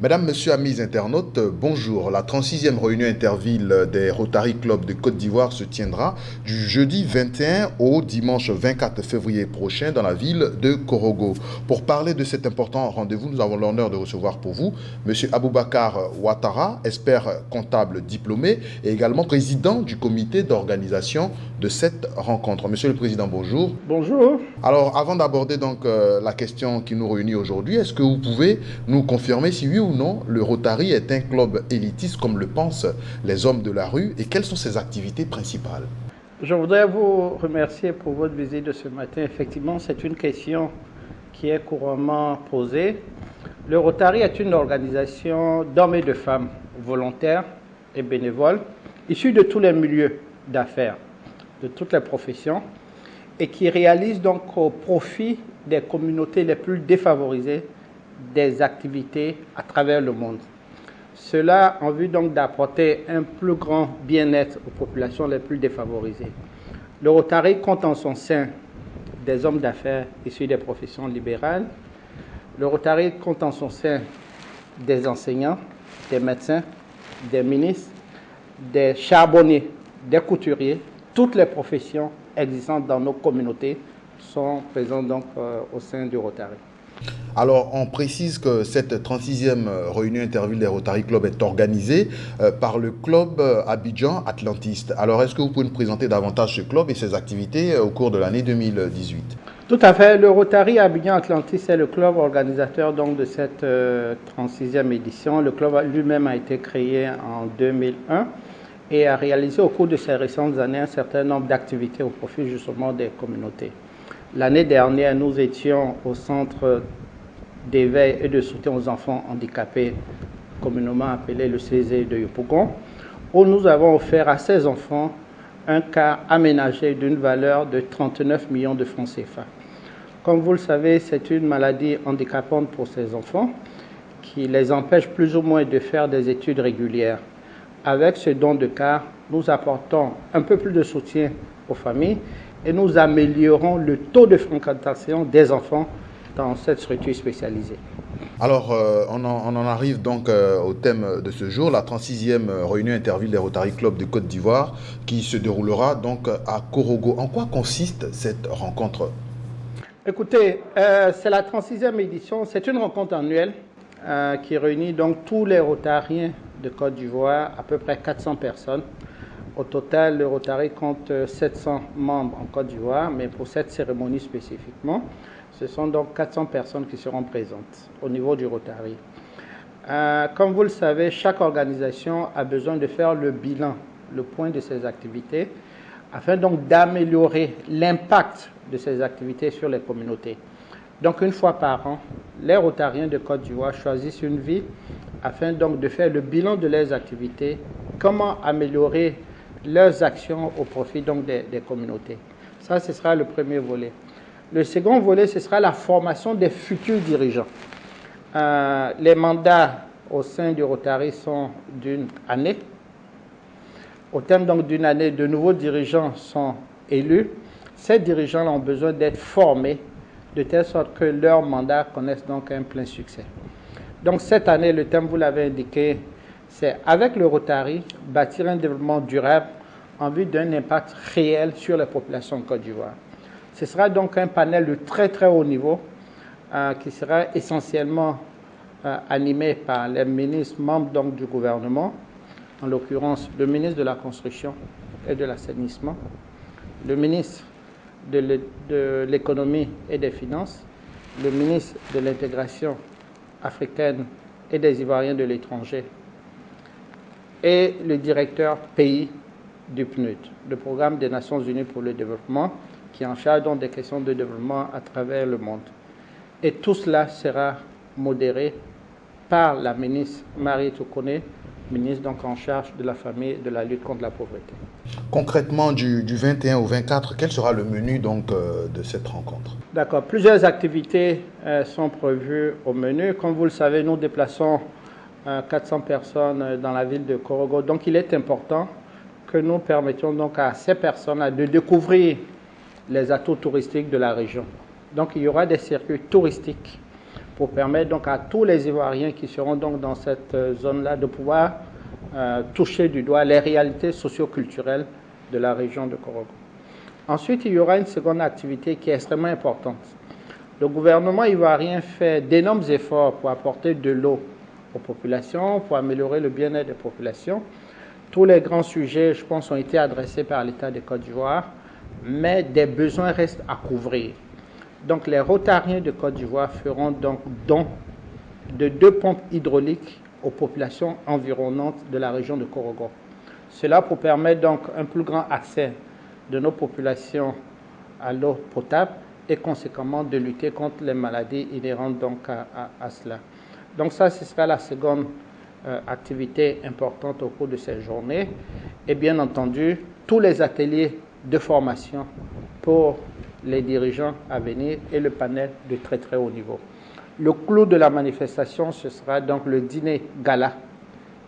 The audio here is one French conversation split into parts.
Mesdames, Messieurs, amis internautes, bonjour. La 36e réunion interville des Rotary Club de Côte d'Ivoire se tiendra du jeudi 21 au dimanche 24 février prochain dans la ville de Korogo. Pour parler de cet important rendez-vous, nous avons l'honneur de recevoir pour vous Monsieur Aboubakar Ouattara, expert comptable diplômé et également président du comité d'organisation de cette rencontre. Monsieur le Président, bonjour. Bonjour. Alors, avant d'aborder donc la question qui nous réunit aujourd'hui, est-ce que vous pouvez nous confirmer si oui ou non le Rotary est un club élitiste comme le pensent les hommes de la rue et quelles sont ses activités principales? Je voudrais vous remercier pour votre visite de ce matin. Effectivement, c'est une question qui est couramment posée. Le Rotary est une organisation d'hommes et de femmes volontaires et bénévoles, issus de tous les milieux d'affaires, de toutes les professions, et qui réalise donc au profit des communautés les plus défavorisées des activités à travers le monde. Cela en vue donc d'apporter un plus grand bien-être aux populations les plus défavorisées. Le Rotary compte en son sein des hommes d'affaires issus des professions libérales. Le Rotary compte en son sein des enseignants, des médecins, des ministres, des charbonniers, des couturiers. Toutes les professions existantes dans nos communautés sont présentes donc au sein du Rotary. Alors, on précise que cette 36e réunion interville des Rotary Club est organisée par le club Abidjan Atlantiste. Alors, est-ce que vous pouvez nous présenter davantage ce club et ses activités au cours de l'année 2018? Tout à fait. Le Rotary Abidjan Atlantiste est le club organisateur donc, de cette 36e édition. Le club lui-même a été créé en 2001 et a réalisé au cours de ces récentes années un certain nombre d'activités au profit justement des communautés. L'année dernière, nous étions au centre d'éveil et de soutien aux enfants handicapés, communément appelé le CESE de Yopougon, où nous avons offert à ces enfants un car aménagé d'une valeur de 39 millions de francs CFA. Comme vous le savez, c'est une maladie handicapante pour ces enfants qui les empêche plus ou moins de faire des études régulières. Avec ce don de car, nous apportons un peu plus de soutien aux familles et nous améliorons le taux de fréquentation des enfants dans cette structure spécialisée. Alors, on en arrive donc au thème de ce jour, la 36e réunion interville des Rotary Club de Côte d'Ivoire qui se déroulera donc à Korogo. En quoi consiste cette rencontre? Écoutez, c'est la 36e édition, c'est une rencontre annuelle qui réunit donc tous les Rotariens de Côte d'Ivoire, à peu près 400 personnes. Au total, le Rotary compte 700 membres en Côte d'Ivoire, mais pour cette cérémonie spécifiquement, ce sont donc 400 personnes qui seront présentes au niveau du Rotary. Comme vous le savez, chaque organisation a besoin de faire le bilan, le point de ses activités, afin donc d'améliorer l'impact de ces activités sur les communautés. Donc une fois par an, les Rotariens de Côte d'Ivoire choisissent une ville afin donc de faire le bilan de leurs activités, comment améliorer leurs actions au profit donc des communautés. Ça, ce sera le premier volet. Le second volet, ce sera la formation des futurs dirigeants. Les mandats au sein du Rotary sont d'une année. Au terme donc d'une année, de nouveaux dirigeants sont élus. Ces dirigeants ont besoin d'être formés de telle sorte que leur mandat connaisse donc un plein succès. Donc cette année, le thème, vous l'avez indiqué, c'est avec le Rotary, bâtir un développement durable en vue d'un impact réel sur les populations de Côte d'Ivoire. Ce sera donc un panel de très très haut niveau qui sera essentiellement animé par les ministres membres donc, du gouvernement, en l'occurrence le ministre de la Construction et de l'Assainissement, le ministre de l'Économie et des Finances, le ministre de l'Intégration africaine et des Ivoiriens de l'étranger et le directeur pays du PNUD, le Programme des Nations Unies pour le développement, qui est en charge donc des questions de développement à travers le monde. Et tout cela sera modéré par la ministre Marie Toukouné, ministre donc en charge de la famille et de la lutte contre la pauvreté. Concrètement, du 21 au 24, quel sera le menu donc de cette rencontre? D'accord. Plusieurs activités sont prévues au menu. Comme vous le savez, nous déplaçons 400 personnes dans la ville de Korogo. Donc, il est important que nous permettions donc à ces personnes de découvrir les atouts touristiques de la région. Donc, il y aura des circuits touristiques pour permettre donc à tous les Ivoiriens qui seront donc dans cette zone-là de pouvoir toucher du doigt les réalités socio-culturelles de la région de Korogo. Ensuite, il y aura une seconde activité qui est extrêmement importante. Le gouvernement ivoirien fait d'énormes efforts pour apporter de l'eau aux populations, pour améliorer le bien-être des populations. Tous les grands sujets, je pense, ont été adressés par l'État de Côte d'Ivoire, mais des besoins restent à couvrir. Donc, les Rotariens de Côte d'Ivoire feront donc don de 2 pompes hydrauliques aux populations environnantes de la région de Korogo. Cela pour permettre donc un plus grand accès de nos populations à l'eau potable et conséquemment de lutter contre les maladies inhérentes donc à cela. Donc ça, ce sera la seconde activité importante au cours de cette journée. Et bien entendu, tous les ateliers de formation pour les dirigeants à venir et le panel de très très haut niveau. Le clou de la manifestation, ce sera donc le dîner gala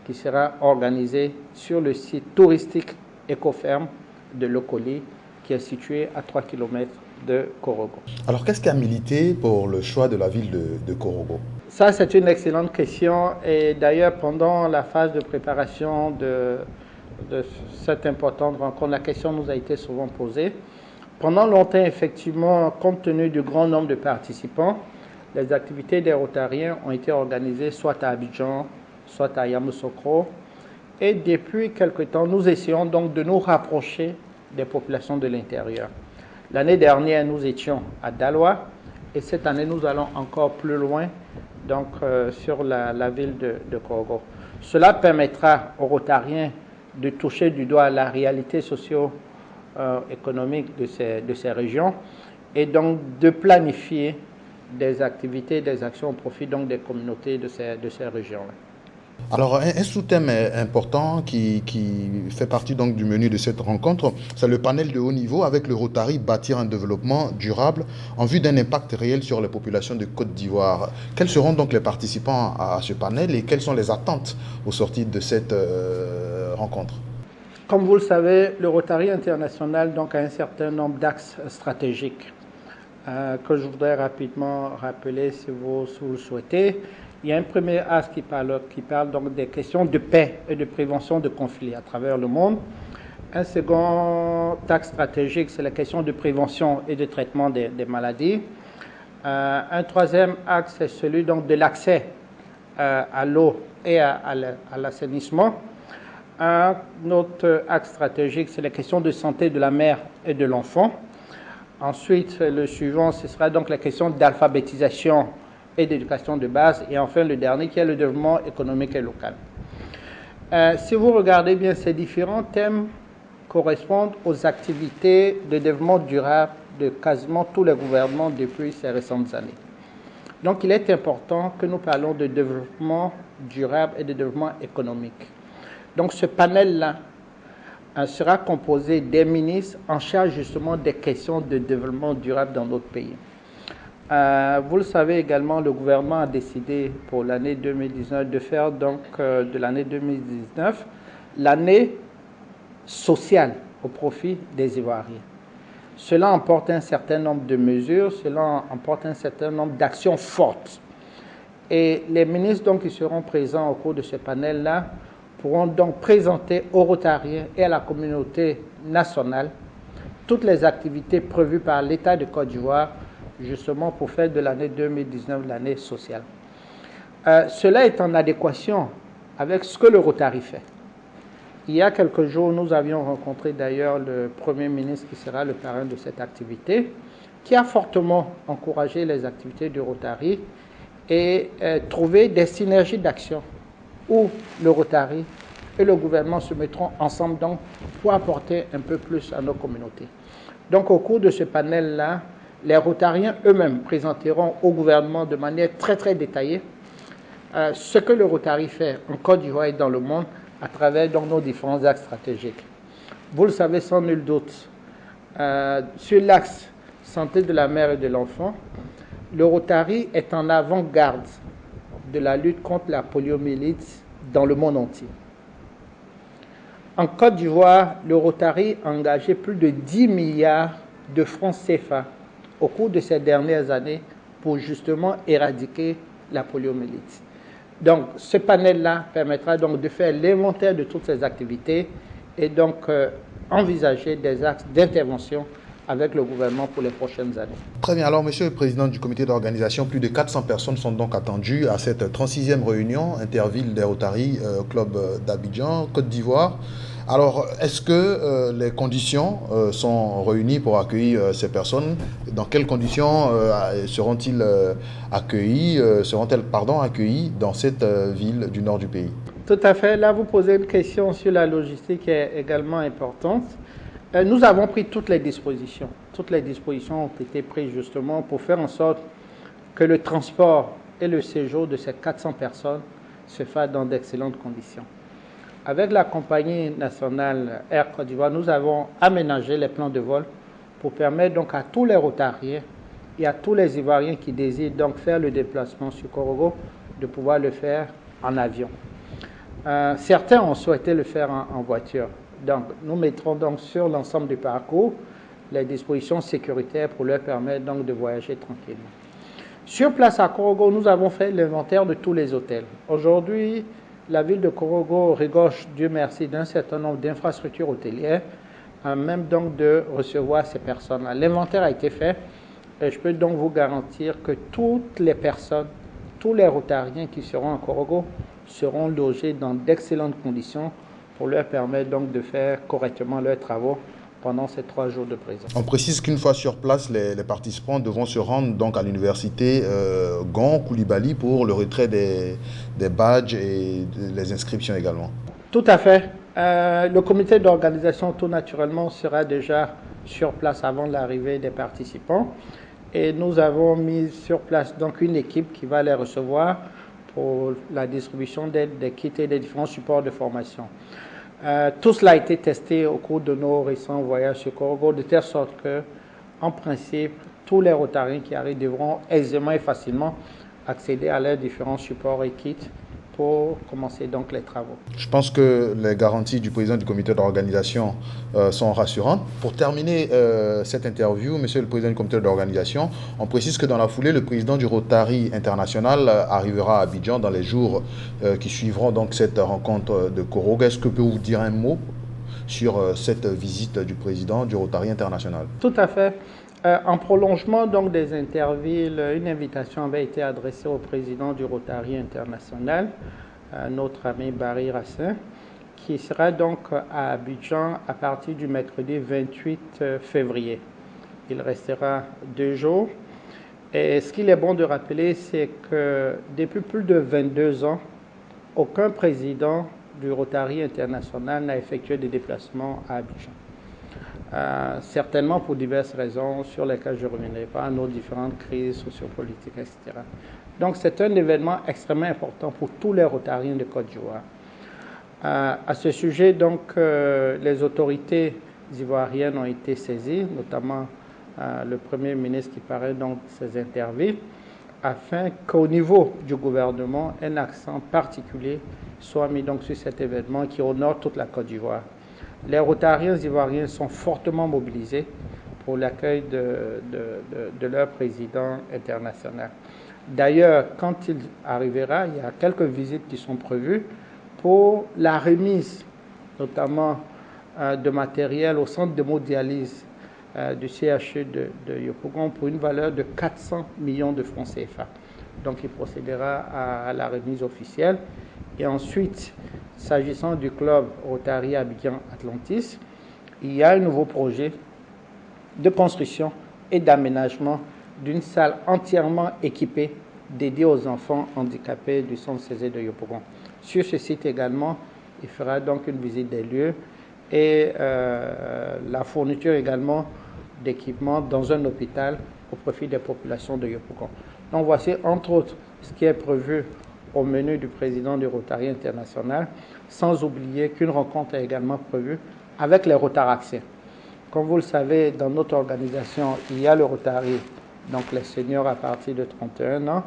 qui sera organisé sur le site touristique Ecoferme de Lokoli qui est situé à 3 km de Korogo. Alors, qu'est-ce qui a milité pour le choix de la ville de Korogo? Ça, c'est une excellente question. Et d'ailleurs, pendant la phase de préparation de cette importante rencontre, la question nous a été souvent posée. Pendant longtemps, effectivement, compte tenu du grand nombre de participants, les activités des Rotariens ont été organisées soit à Abidjan, soit à Yamoussoukro. Et depuis quelque temps, nous essayons donc de nous rapprocher des populations de l'intérieur. L'année dernière, nous étions à Daloa et cette année, nous allons encore plus loin, donc sur la ville de Korogo. Cela permettra aux Rotariens de toucher du doigt la réalité socio-économique de ces régions et donc de planifier des activités, des actions au profit donc des communautés de ces régions-là. Alors, un sous-thème important qui fait partie donc du menu de cette rencontre, c'est le panel de haut niveau avec le Rotary Bâtir un développement durable en vue d'un impact réel sur les populations de Côte d'Ivoire. Quels seront donc les participants à ce panel et quelles sont les attentes au sortir de cette rencontre? Comme vous le savez, le Rotary international donc, a un certain nombre d'axes stratégiques que je voudrais rapidement rappeler si vous le souhaitez. Il y a un premier axe qui parle donc des questions de paix et de prévention de conflits à travers le monde. Un second axe stratégique, c'est la question de prévention et de traitement des maladies. Un troisième axe, c'est celui donc de l'accès à l'eau et à l'assainissement. Un autre axe stratégique, c'est la question de santé de la mère et de l'enfant. Ensuite, le suivant, ce sera donc la question d'alphabétisation et d'éducation de base. Et enfin, le dernier qui est le développement économique et local. Si vous regardez bien, ces différents thèmes correspondent aux activités de développement durable de quasiment tous les gouvernements depuis ces récentes années. Donc, il est important que nous parlons de développement durable et de développement économique. Donc, ce panel-là sera composé des ministres en charge justement des questions de développement durable dans notre pays. Vous le savez également, le gouvernement a décidé pour l'année 2019 de faire donc de l'année 2019 l'année sociale au profit des Ivoiriens. Cela emporte un certain nombre de mesures, cela emporte un certain nombre d'actions fortes. Et les ministres donc, qui seront présents au cours de ce panel-là pourront donc présenter aux Rotariens et à la communauté nationale toutes les activités prévues par l'État de Côte d'Ivoire justement pour faire de l'année 2019 l'année sociale. Cela est en adéquation avec ce que le Rotary fait. Il y a quelques jours, nous avions rencontré d'ailleurs le Premier ministre qui sera le parrain de cette activité, qui a fortement encouragé les activités du Rotary et trouvé des synergies d'action où le Rotary et le gouvernement se mettront ensemble donc, pour apporter un peu plus à nos communautés. Donc au cours de ce panel-là, les Rotariens eux-mêmes présenteront au gouvernement de manière très très détaillée ce que le Rotary fait en Côte d'Ivoire et dans le monde à travers donc, nos différents axes stratégiques. Vous le savez sans nul doute, sur l'axe santé de la mère et de l'enfant, le Rotary est en avant-garde de la lutte contre la poliomyélite dans le monde entier. En Côte d'Ivoire, le Rotary a engagé plus de 10 milliards de francs CFA au cours de ces dernières années pour justement éradiquer la poliomyélite. Donc, ce panel-là permettra donc de faire l'inventaire de toutes ces activités et donc envisager des axes d'intervention avec le gouvernement pour les prochaines années. Très bien. Alors, Monsieur le Président du comité d'organisation, plus de 400 personnes sont donc attendues à cette 36e réunion interville des Rotary Club d'Abidjan, Côte d'Ivoire. Alors, est-ce que les conditions sont réunies pour accueillir ces personnes? Dans quelles conditions seront-elles accueillies dans cette ville du nord du pays? Tout à fait. Là, vous posez une question sur la logistique qui est également importante. Nous avons pris toutes les dispositions. Toutes les dispositions ont été prises justement pour faire en sorte que le transport et le séjour de ces 400 personnes se fassent dans d'excellentes conditions. Avec la compagnie nationale Air Côte d'Ivoire, nous avons aménagé les plans de vol pour permettre donc à tous les Rotariens et à tous les Ivoiriens qui désirent donc faire le déplacement sur Korogo de pouvoir le faire en avion. Certains ont souhaité le faire en voiture. Donc, nous mettrons donc sur l'ensemble du parcours les dispositions sécuritaires pour leur permettre donc de voyager tranquillement. Sur place à Korogo, nous avons fait l'inventaire de tous les hôtels. Aujourd'hui, la ville de Korogo regorge, Dieu merci, d'un certain nombre d'infrastructures hôtelières, même donc de recevoir ces personnes-là. L'inventaire a été fait et je peux donc vous garantir que toutes les personnes, tous les Rotariens qui seront à Korogo seront logés dans d'excellentes conditions pour leur permettre donc de faire correctement leurs travaux pendant ces 3 jours de présence. On précise qu'une fois sur place, les participants devront se rendre donc à l'université Gon Coulibaly pour le retrait des badges et les inscriptions également. Tout à fait. Le comité d'organisation tout naturellement sera déjà sur place avant l'arrivée des participants et nous avons mis sur place donc une équipe qui va les recevoir pour la distribution des kits et des différents supports de formation. Tout cela a été testé au cours de nos récents voyages sur Korogo, de telle sorte que, en principe, tous les Rotariens qui arrivent devront aisément et facilement accéder à leurs différents supports et kits pour commencer donc les travaux. Je pense que les garanties du président du comité d'organisation sont rassurantes. Pour terminer cette interview, Monsieur le président du comité d'organisation, on précise que dans la foulée, le président du Rotary International arrivera à Abidjan dans les jours qui suivront donc cette rencontre de Korogo. Est-ce que vous pouvez vous dire un mot sur cette visite du président du Rotary International? Tout à fait. En prolongement donc des intervilles, une invitation avait été adressée au président du Rotary International, notre ami Barry Rassin, qui sera donc à Abidjan à partir du mercredi 28 février. Il restera 2 jours. Et ce qu'il est bon de rappeler, c'est que depuis plus de 22 ans, aucun président du Rotary International n'a effectué des déplacements à Abidjan. Certainement pour diverses raisons sur lesquelles je ne reviendrai pas, nos différentes crises sociopolitiques, etc. Donc c'est un événement extrêmement important pour tous les Rotariens de Côte d'Ivoire. À ce sujet, donc, les autorités ivoiriennes ont été saisies, notamment le Premier ministre qui paraît donc ces intervilles, afin qu'au niveau du gouvernement, un accent particulier soit mis donc sur cet événement qui honore toute la Côte d'Ivoire. Les Rotariens ivoiriens sont fortement mobilisés pour l'accueil de leur président international. D'ailleurs, quand il arrivera, il y a quelques visites qui sont prévues pour la remise, notamment de matériel au centre d'hémodialyse du CHU de Yopougon pour une valeur de 400 millions de francs CFA. Donc il procédera à la remise officielle. Et ensuite, s'agissant du club Rotary Abidjan Atlantis, il y a un nouveau projet de construction et d'aménagement d'une salle entièrement équipée dédiée aux enfants handicapés du centre César de Yopougon. Sur ce site également, il fera donc une visite des lieux et la fourniture également d'équipements dans un hôpital au profit des populations de Yopougon. Donc voici entre autres ce qui est prévu au menu du président du Rotary International, sans oublier qu'une rencontre est également prévue avec les Rotaraxiens. Comme vous le savez, dans notre organisation, il y a le Rotary, donc les seniors à partir de 31 ans,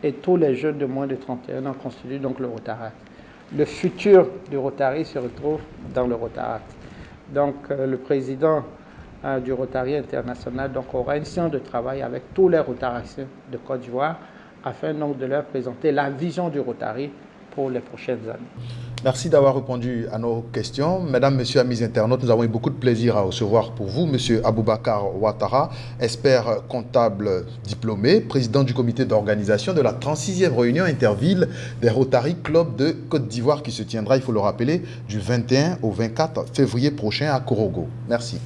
et tous les jeunes de moins de 31 ans constituent donc le Rotaract. Le futur du Rotary se retrouve dans le Rotaract. Donc le président du Rotary International. Donc, on aura une séance de travail avec tous les Rotariens de Côte d'Ivoire afin donc de leur présenter la vision du Rotary pour les prochaines années. Merci d'avoir répondu à nos questions. Mesdames, Messieurs, amis internautes, nous avons eu beaucoup de plaisir à recevoir pour vous Monsieur Aboubacar Ouattara, expert comptable diplômé, président du comité d'organisation de la 36e réunion interville des Rotary Club de Côte d'Ivoire qui se tiendra, il faut le rappeler, du 21 au 24 février prochain à Korogo. Merci.